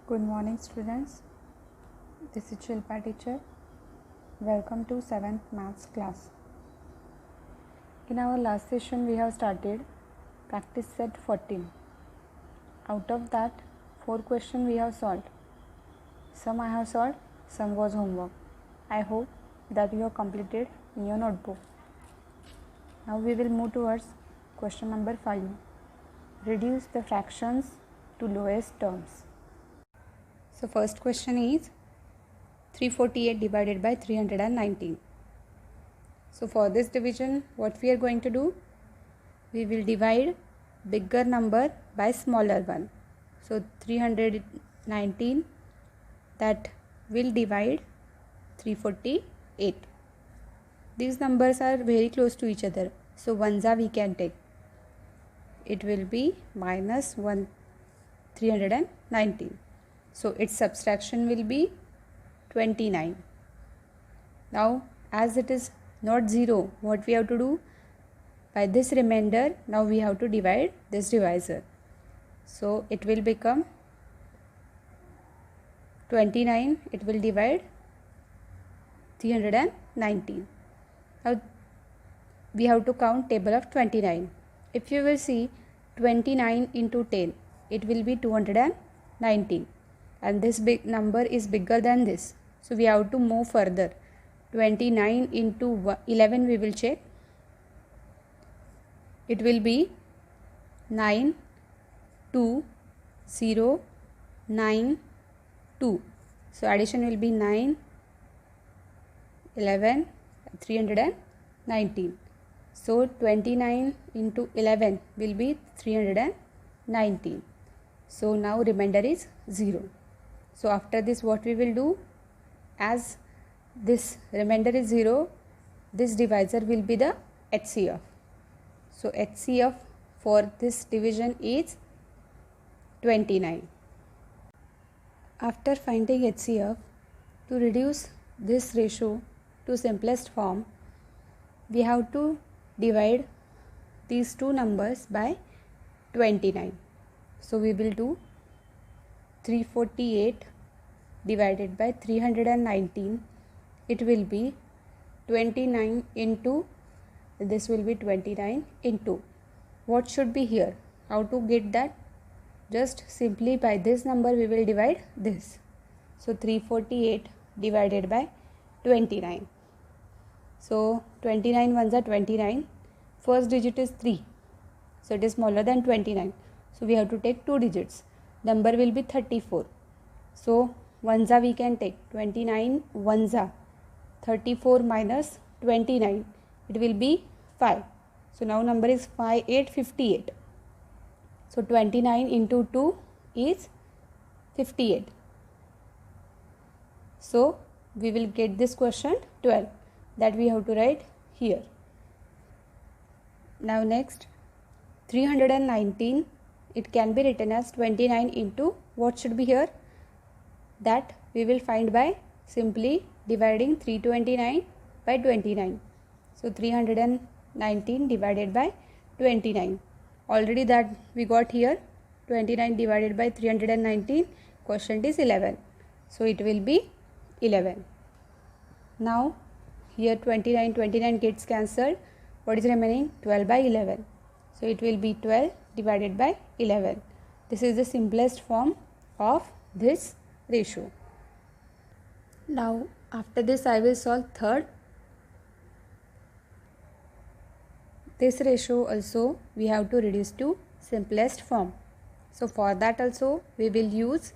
Good morning, students. This is Shilpa teacher. Welcome to 7th Maths class. In our last session, we have started practice set 14. Out of that, 4 questions we have solved. Some I have solved, some was homework. I hope that you have completed in your notebook. Now we will move towards question number 5. Reduce the fractions to lowest terms. So first question is 348 divided by 319. So for this division, what we are going to do? We will divide bigger number by smaller one. So 319, that will divide 348. These numbers are very close to each other. So ones we can take. It will be minus 319. So its subtraction will be 29. Now as it is not 0, what we have to do? By this remainder, now we have to divide this divisor. So it will become 29, it will divide 319. Now we have to count table of 29. If you will see 29 into 10, it will be 219. And this big number is bigger than this. So we have to move further. 29 into 11 we will check. It will be 9, 2, 0, 9, 2. So addition will be 9, 11, 319. So 29 into 11 will be 319. So now remainder is 0. So after this what we will do? As this remainder is 0, this divisor will be the HCF. So HCF for this division is 29. After finding HCF, to reduce this ratio to simplest form, we have to divide these two numbers by 29. So we will do 348 divided by 319. It will be 29 into, this will be 29 into. What should be here? How to get that? Just simply by this number we will divide this. So 348 divided by 29. So 29 ones are 29. First digit is 3. So it is smaller than 29. So we have to take 2 digits. Number will be 34. So ones we can take 29 ones. 34 minus 29. It will be 5. So now number is 5, 8, 58. So 29 into 2 is 58. So we will get this quotient 12. That we have to write here. Now next 319. It can be written as 29 into, what should be here? That we will find by simply dividing 329 by 29. So 319 divided by 29. Already that we got here. 29 divided by 319. Quotient is 11. So it will be 11. Now here 29 gets cancelled. What is remaining? 12 by 11. So it will be 12 divided by 11. This is the simplest form of this ratio. Now after this I will solve third. This ratio also we have to reduce to simplest form. So for that also we will use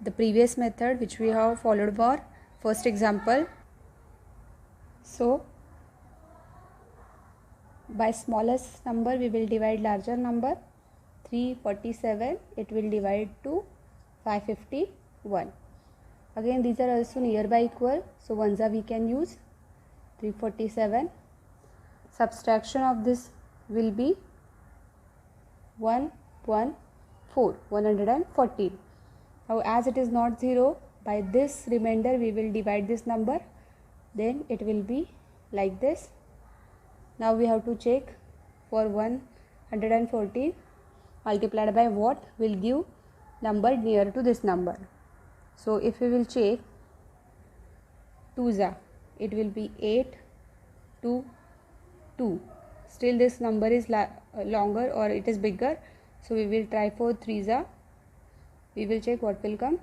the previous method which we have followed for first example. So by smallest number we will divide larger number. 347 it will divide to 551. Again these are also nearby equal, so ones we can use. 347. Subtraction of this will be 114. Now as it is not 0, by this remainder we will divide this number, then it will be like this. Now we have to check for 114 multiplied by what will give number near to this number. So if we will check 2s, it will be 8 to 2. Still this number is longer or it is bigger. So we will try for 3s. We will check what will come.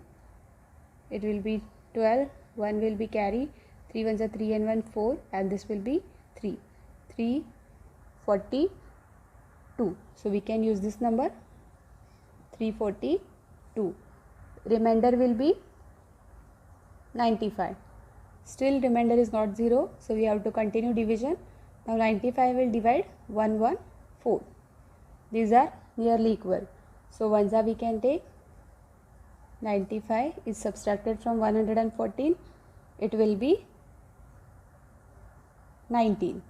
It will be 12, 1 will be carry, 3 ones are 3 and 1 4, and this will be 3. 342. So we can use this number 342. Remainder will be 95. Still remainder is not 0, so we have to continue division. Now 95 will divide 114. These are nearly equal. So ones we can take. 95 is subtracted from 114. It will be 19.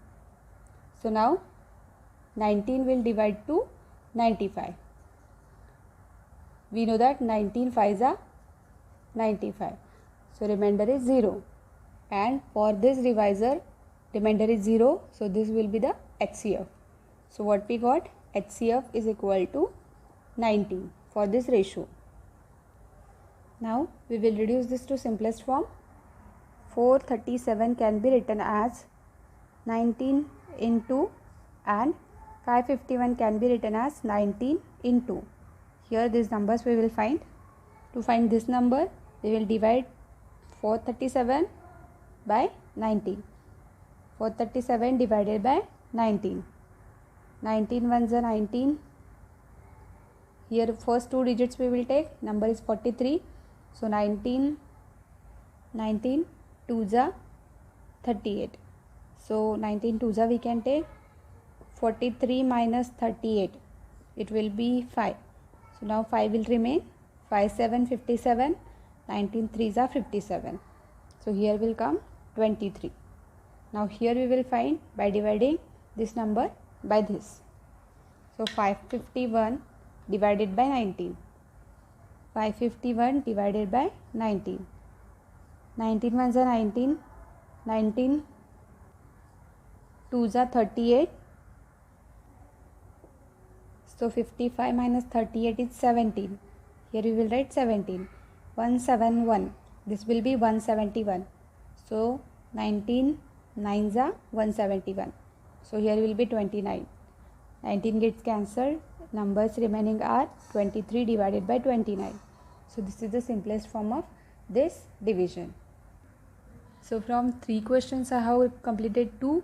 So now 19 will divide to 95. We know that 19 5s are 95. So remainder is 0. And for this divisor, remainder is 0. So this will be the HCF. So what we got? HCF is equal to 19 for this ratio. Now we will reduce this to simplest form. 437 can be written as 19 into, and 551 can be written as 19 into. Here these numbers we will find. To find this number, we will divide 437 by 19. 437 divided by 19. 19 ones are 19. Here first two digits we will take. Number is 43. So 19 2s are 38. So 19 2s are we can take. 43 minus 38. It will be 5. So now 5 will remain. 5 7 57. 19 3s are 57. So here will come 23. Now here we will find by dividing this number by this. So 551 divided by 19. 551 divided by 19. 19 ones are 19. 19 2s are 38. So 55 minus 38 is 17. Here we will write 17. 171. This will be 171. So 19 9s are 171. So here will be 29. 19 gets cancelled. Numbers remaining are 23 divided by 29. So this is the simplest form of this division. So from 3 questions I have completed 2.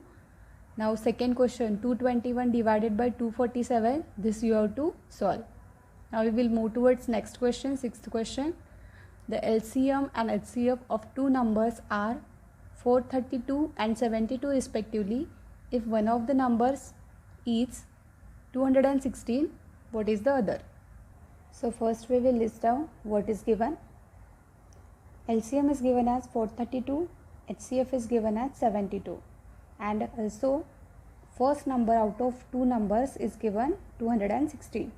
Now second question, 221 divided by 247. This you have to solve. Now we will move towards next question, 6th question. The LCM and HCF of two numbers are 432 and 72 respectively. If one of the numbers is 216, what is the other? So first we will list down what is given. LCM is given as 432, HCF is given as 72, and also first number out of two numbers is given 216.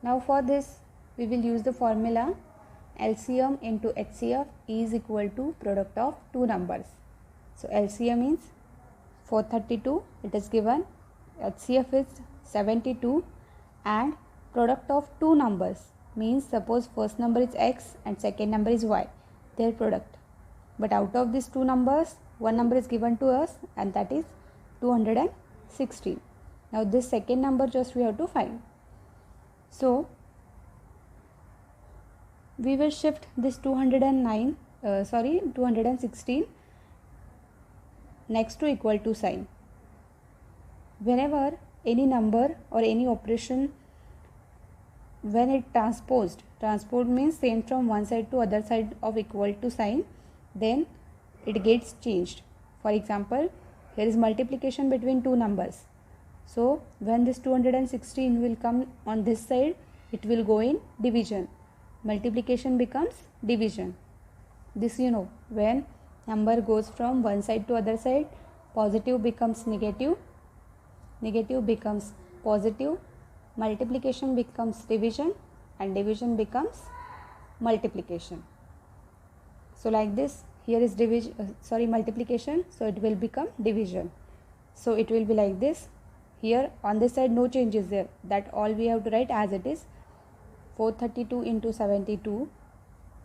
Now for this we will use the formula LCM into HCF is equal to product of two numbers. So LCM means 432, it is given, HCF is 72, and product of two numbers means suppose first number is X and second number is Y, their product. But out of these two numbers, one number is given to us and that is 216. Now this second number just we have to find. So we will shift this 216 next to equal to sign. Whenever any number or any operation, when it transposed means same from one side to other side of equal to sign, then it gets changed. For example, here is multiplication between two numbers. So when this 216 will come on this side, it will go in division. Multiplication becomes division. This you know, when number goes from one side to other side, positive becomes negative, negative becomes positive, multiplication becomes division, and division becomes multiplication. So like this, here is multiplication, so it will become division. So it will be like this. Here on this side no change is there, that all we have to write as it is. 432 into 72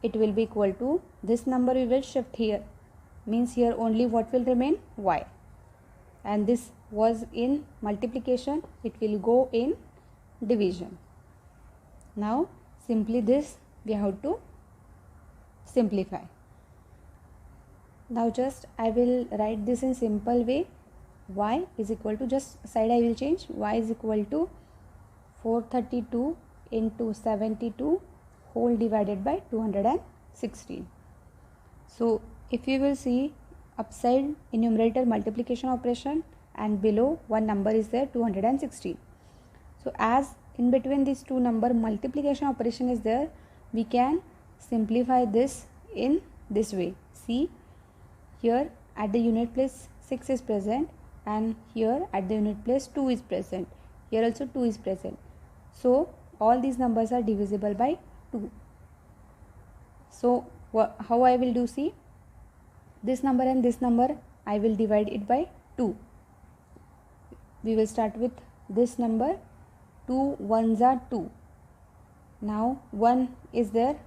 it will be equal to this number we will shift here, means here only what will remain, y, and this was in multiplication, it will go in division. Now simply this we have to simplify. Now just I will write this in simple way. Y is equal to, just side I will change, y is equal to 432 into 72 whole divided by 216. So if you will see, upside in numerator multiplication operation and below one number is there, 216. So as in between these two number multiplication operation is there, we can simplify this in this way. See, here at the unit place 6 is present, and here at the unit place 2 is present, here also 2 is present. So all these numbers are divisible by 2. So how I will do, see, this number and this number I will divide it by 2. We will start with this number, 2 ones are 2. Now 1 is there,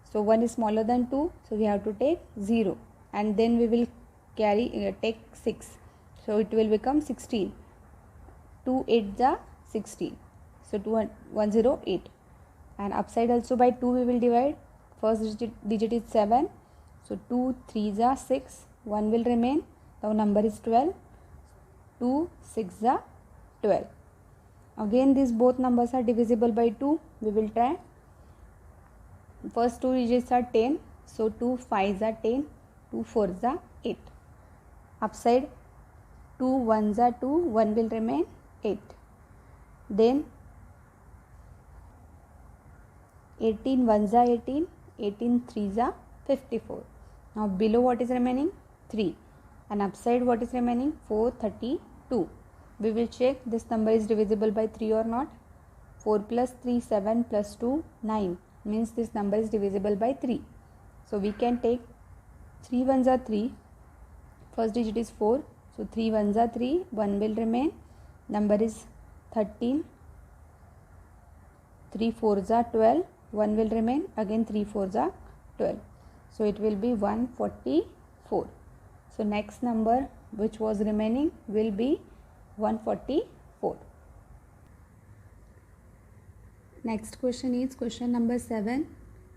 so 1 is smaller than 2, so we have to take 0, and then we will take 6, so it will become 16. 2 8s are 16, so 108, and upside also by 2 we will divide. First digit is 7, so 2 3s are 6, 1 will remain, the number is 12. 2 6s are 12. Again these both numbers are divisible by 2, we will try. First two digits are 10, so 2 5s are 10, 2 4s are 8. Upside 2 1s are 2, 1 will remain, 8. Then 18 1s are 18, 18 3s are 54. Now below what is remaining, 3, and upside what is remaining, 432. We will check this number is divisible by 3 or not. 4 plus 3 7 plus 2 9, means this number is divisible by 3. So we can take 3 1s are 3, first digit is 4, so 3 1s are 3, 1 will remain, number is 13. 3 4s are 12, 1 will remain, again 3 4s are 12, so it will be 144. So next number which was remaining will be 144. Next question is question number 7.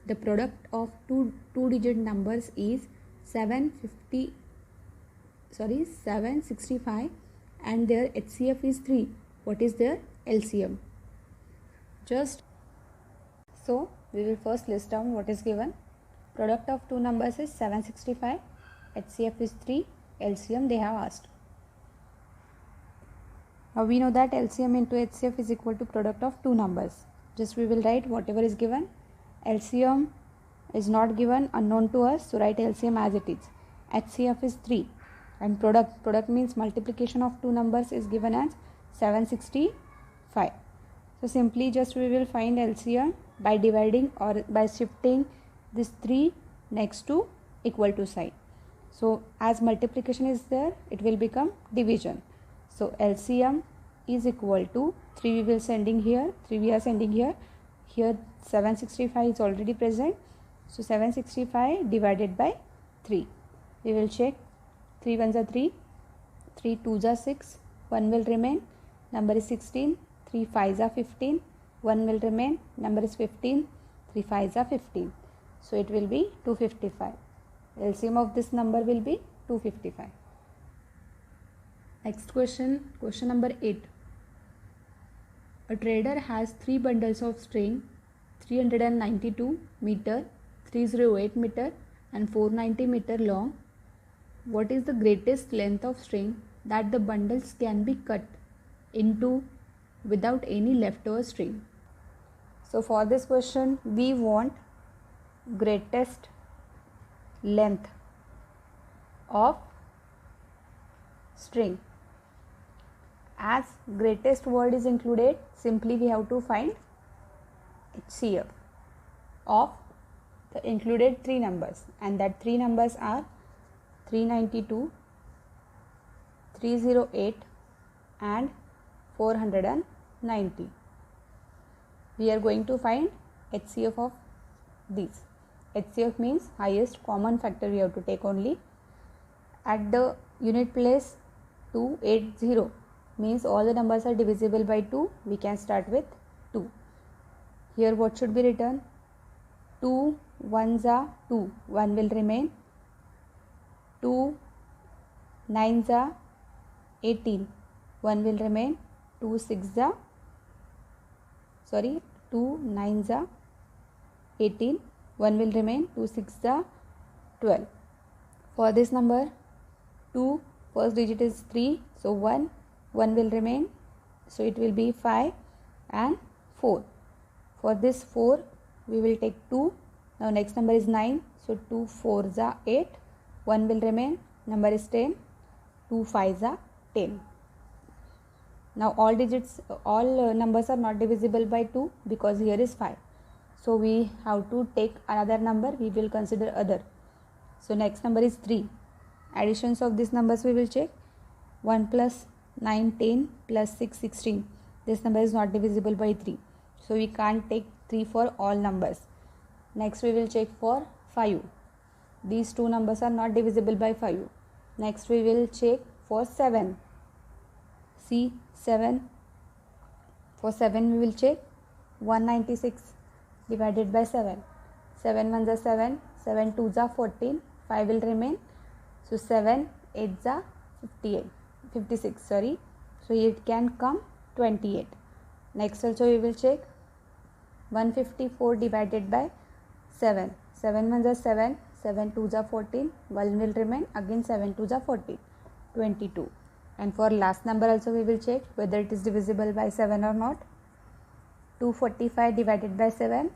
The product of two digit numbers is 765 and their HCF is 3. What is their LCM? So we will first list down what is given. Product of two numbers is 765, HCF is 3, LCM they have asked. Now we know that LCM into HCF is equal to product of two numbers. Just we will write whatever is given. LCM is not given, unknown to us, so write LCM as it is. HCF is 3, and product means multiplication of two numbers is given as 765. So simply just we will find LCM by dividing or by shifting this 3 next to equal to sign. So as multiplication is there, it will become division. So LCM is equal to 3 we will sending here, 3 we are sending here. Here 765 is already present. So 765 divided by 3. We will check. 3 1s are 3, 3 2s are 6, 1 will remain, number is 16. 3 5s are 15, 1 will remain, number is 15. 3 5s are 15. So it will be 255. LCM of this number will be 255. Next question, question number 8. A trader has 3 bundles of string, 392 meter, 308 meter and 490 meter long. What is the greatest length of string that the bundles can be cut into without any leftover string? So for this question we want greatest length of string. As greatest word is included, simply we have to find HCF of the included 3 numbers, and that 3 numbers are 392, 308 and 490. We are going to find HCF of these. HCF means highest common factor we have to take only. At the unit place 280 means all the numbers are divisible by 2. We can start with 2. Here what should be written? 2 ones are 2. 1 will remain. 2 nines are 18. 1 will remain. 2 nines are 18. 1 will remain. 2 6 are 12. For this number 2, first digit is 3, so 1 will remain, so it will be 5 and 4. For this 4 we will take 2. Now next number is 9, so 2 4s are 8. 1 will remain, number is 10. 2 5s are 10. Now all numbers are not divisible by 2 because here is 5. So we have to take another number, we will consider other. So next number is 3. Additions of these numbers we will check. 1 plus 9 10 plus 6 16. This number is not divisible by 3. So we can't take 3 for all numbers. Next we will check for 5. These two numbers are not divisible by 5. Next we will check for 7. See 7. For 7 we will check 196 divided by 7. 7 ones are 7. 7 twos are 14. 5 will remain. So 7 8s are 56. So it can come 28. Next also we will check 154 divided by 7. 7 ones are 7. 7 twos are 14. 1 will remain. Again 7 twos are 14. 22. And for last number also we will check whether it is divisible by 7 or not. 245 divided by 7.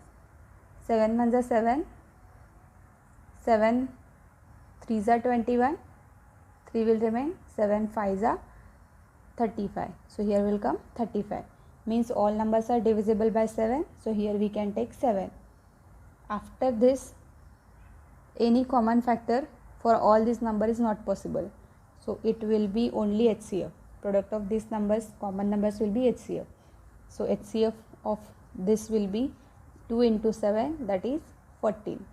7 ones are 7. 7 3s are 21. 3 will remain. 7 5s are 35. So here will come 35. Means all numbers are divisible by 7. So here we can take 7. After this, any common factor for all these numbers is not possible. So it will be only HCF. Product of these numbers, common numbers will be HCF. So HCF of this will be 2 into 7, that is 14.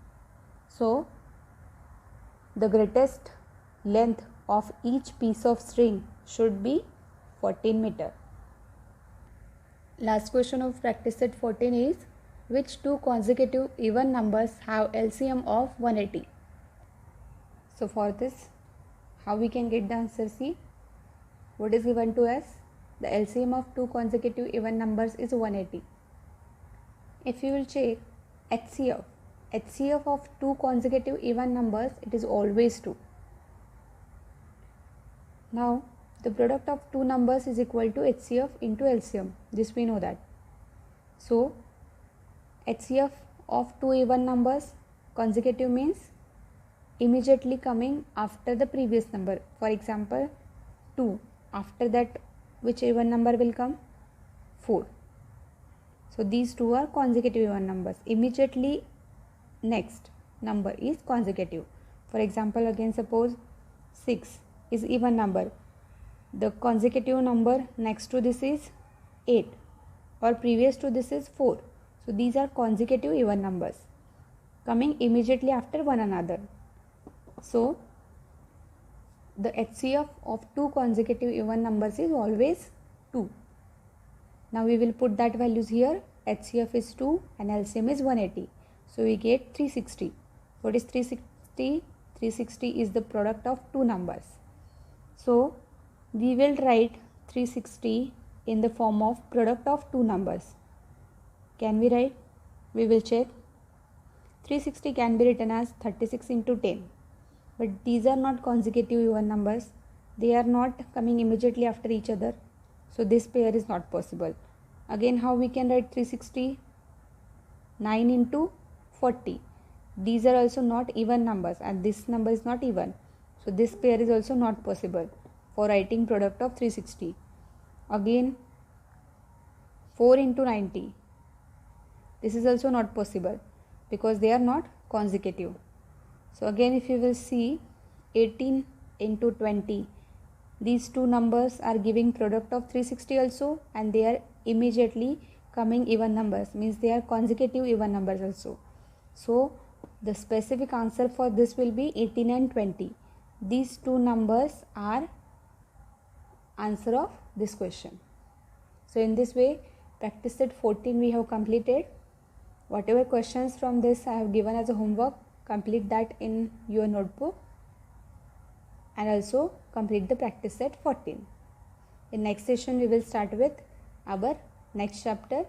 So the greatest length of each piece of string should be 14 meter. Last question of practice set 14 is, which two consecutive even numbers have LCM of 180? So for this, how we can get the answer? See, what is given to us? The LCM of two consecutive even numbers is 180. If you will check HCF of two consecutive even numbers, it is always 2. Now the product of two numbers is equal to HCF into LCM. This we know that. So HCF of two even numbers, consecutive means immediately coming after the previous number. For example, 2. After that, which even number will come? 4. So these two are consecutive even numbers. Immediately next number is consecutive. For example, again suppose 6 is even number. The consecutive number next to this is 8 or previous to this is 4. So these are consecutive even numbers coming immediately after one another. So the HCF of two consecutive even numbers is always 2. Now we will put that values here. HCF is 2 and LCM is 180. So we get 360. What is 360? 360 is the product of two numbers. So we will write 360 in the form of product of two numbers. Can we write? We will check. 360 can be written as 36 into 10. But these are not consecutive even numbers. They are not coming immediately after each other. So this pair is not possible. Again, how we can write 360? 9 into 40. These are also not even numbers and this number is not even. So this pair is also not possible for writing product of 360. Again, 4 into 90. This is also not possible because they are not consecutive. So again, if you will see 18 into 20, these two numbers are giving product of 360 also and they are immediately coming even numbers, means they are consecutive even numbers also. So the specific answer for this will be 18 and 20. These two numbers are answer of this question. So in this way, practice set 14 we have completed. Whatever questions from this I have given as a homework, complete that in your notebook and also complete the practice set 14. In next session we will start with our next chapter,